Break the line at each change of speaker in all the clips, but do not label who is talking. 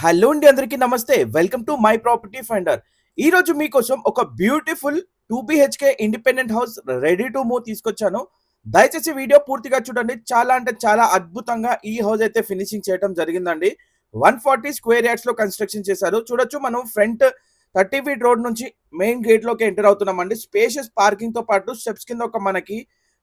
Hello అండి, అందరికీ నమస్తే. Welcome to my property finder. ఈ రోజు మీకోసం ఒక beautiful 2 BHK independent house ready to move తీసుకొచ్చాను. దయచేసి వీడియో పూర్తిగా చూడండి. చాలా అంటే చాలా అద్భుతంగా ఈ హౌస్ అయితే ఫినిషింగ్ చేయడం జరిగిందండి. 140 స్క్వేర్ యార్డ్స్‌లో కన్‌స్ట్రక్షన్ చేశారు. చూడొచ్చు, మనం ఫ్రంట్ 30 ఫీట్ రోడ్ నుంచి మెయిన్ గేట్‌లోకి ఎంటర్ అవుతున్నామండి. స్పేషియస్ పార్కింగ్‌తో పాటు స్టెప్స్ కింద ఒక మనకి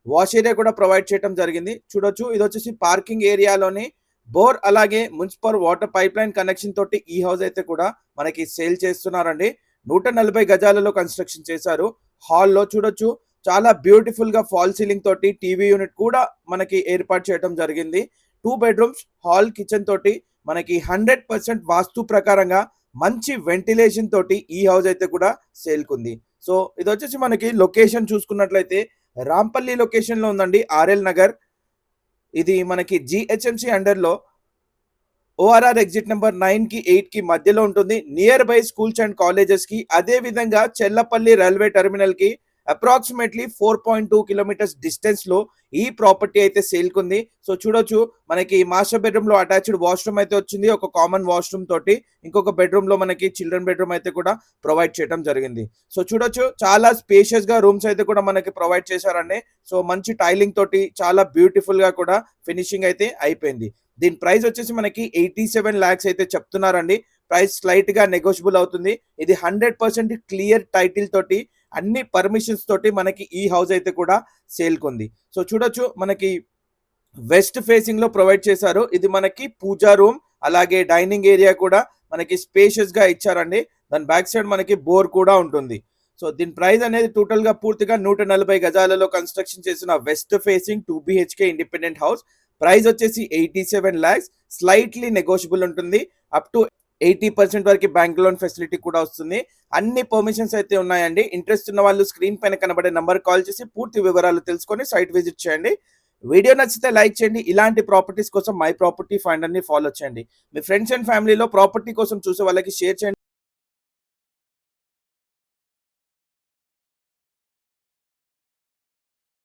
వాష్ ఏరియా కూడా ప్రొవైడ్ చేయడం జరిగింది. చూడొచ్చు, ఇదొచ్చేసి పార్కింగ్ ఏరియాలోని బోర్ అలాగే municipal water pipe line connection తోటి ఈ హౌస్ అయితే కూడా మనకి సేల్ చేస్తున్నారండి. 140 గజాలలో కన్స్ట్రక్షన్ చేశారు. హాల్లో చూడొచ్చు, చాలా బ్యూటిఫుల్ గా ఫాల్ సీలింగ్ తోటి టీవీ యూనిట్ కూడా మనకి ఏర్పాటు చేయడం జరిగింది. 2 బెడ్రూమ్స్, హాల్, కిచెన్ తోటి మనకి 100% వాస్తు ప్రకారంగా మంచి వెంటిలేషన్ తోటి ఈ హౌస్ అయితే కూడా సేల్ కుంది. సో ఇది వచ్చేసి మనకి లొకేషన్ చూసుకున్నట్లయితే రాంపల్లి లొకేషన్ లో ఉందండి. ఆర్ఎల్ నగర్. ఇది మనకి జిహెచ్ఎంసి అండర్లో ఓఆర్ఆర్ ఎగ్జిట్ నెంబర్ 9 కి 8 కి మధ్యలో ఉంటుంది. Near by schools and colleges కి, అదే విధంగా చెల్లపల్లి రైల్వే టెర్మినల్ కి అప్రాక్సిమేట్లీ 4.2 కిలోమీటర్స్ డిస్టెన్స్ లో ఈ ప్రాపర్టీ అయితే సేల్ కుంది. సో చూడొచ్చు, మనకి మాస్టర్ బెడ్రూమ్ లో అటాచ్డ్ వాష్రూమ్ అయితే వచ్చింది. ఒక కామన్ వాష్రూమ్ తోటి ఇంకొక బెడ్రూమ్ లో మనకి చిల్డ్రన్ బెడ్రూమ్ అయితే కూడా ప్రొవైడ్ చేయడం జరిగింది. సో చూడొచ్చు, చాలా స్పేషియస్ గా రూమ్స్ అయితే కూడా మనకి ప్రొవైడ్ చేశారండి. సో మంచి టైలింగ్ తోటి చాలా బ్యూటిఫుల్ గా కూడా ఫినిషింగ్ అయితే అయిపోయింది. దీని ప్రైస్ వచ్చేసి మనకి 87 lakhs అయితే చెప్తున్నారండి. ప్రైస్ స్లైట్ గా నెగోషియబుల్ అవుతుంది. ఇది 100% క్లియర్ టైటిల్ తోటి, అన్ని పర్మిషన్స్ తోటి మనకి ఈ హౌస్ అయితే కూడా సేల్ కొంది. సో చూడొచ్చు, మనకి వెస్ట్ ఫేసింగ్ లో ప్రొవైడ్ చేశారు. ఇది మనకి పూజా రూమ్ అలాగే డైనింగ్ ఏరియా కూడా మనకి స్పేషియస్ గా ఇచ్చారండి. దాని బ్యాక్ సైడ్ మనకి బోర్ కూడా ఉంటుంది. సో దీని ప్రైస్ అనేది టోటల్ గా పూర్తిగా 140 గజాలలో కన్స్ట్రక్షన్ చేసిన west facing 2 BHK independent house. Price వచ్చేసి 87 lakhs. స్లైట్లీ నెగోషియబుల్ ఉంటుంది. అప్ టు 80% వరకు బ్యాంక్ లోన్ ఫెసిలిటీ కూడా వస్తుంది. అన్ని పర్మిషన్స్ అయితే ఉన్నాయండి. ఇంట్రెస్ట్ ఉన్న వాళ్ళు స్క్రీన్ పైన కనబడే నంబర్ కాల్ చేసి పూర్తి వివరాలు తెలుసుకొని సైట్ విజిట్ చేయండి. వీడియో నచ్చితే లైక్ చేయండి. ఇలాంటి ప్రాపర్టీస్ కోసం మై ప్రాపర్టీ ఫైండర్ ని ఫాలో చేయండి. మీ ఫ్రెండ్స్ అండ్ ఫ్యామిలీలో ప్రాపర్టీ కోసం చూసే వాళ్ళకి షేర్ చేయండి.